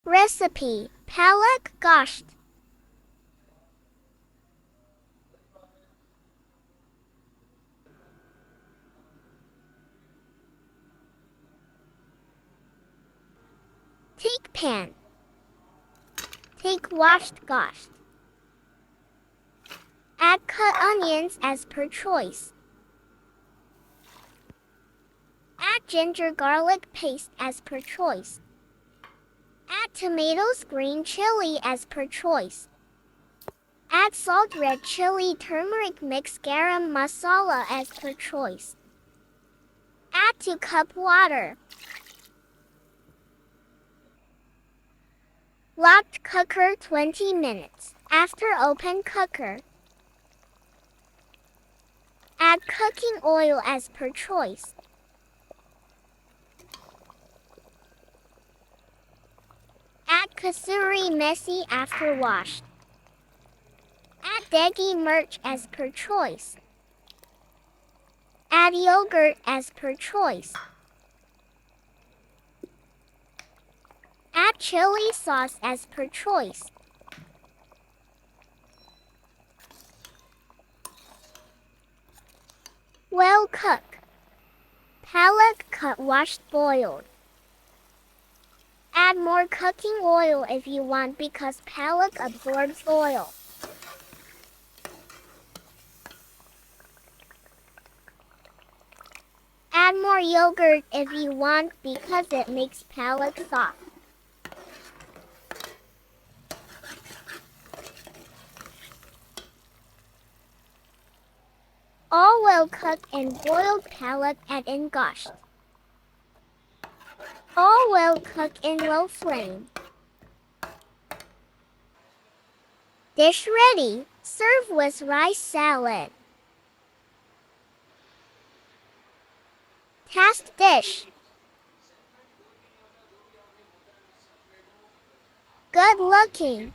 Recipe Palak Gosht. Take pan. Take washed gosht. Add cut onions as per choice. Add ginger garlic paste as per choice. Add tomatoes green chili as per choice. Add salt red chili turmeric mix garam masala as per choice. Add 2 cup water. Locked cooker 20 minutes. After open cooker. Add cooking oil as per choice. Add kasuri methi after washed. Add degi mirch as per choice. Add yogurt as per choice. Add chili sauce as per choice. Well cook. Palak cut washed boiled. Add more cooking oil if you want because palak absorbs oil. Add more yogurt if you want because it makes palak soft. All well cooked and boiled palak add in gosht. All well cooked in low flame. Dish ready. Serve with rice salad. Taste dish. Good looking.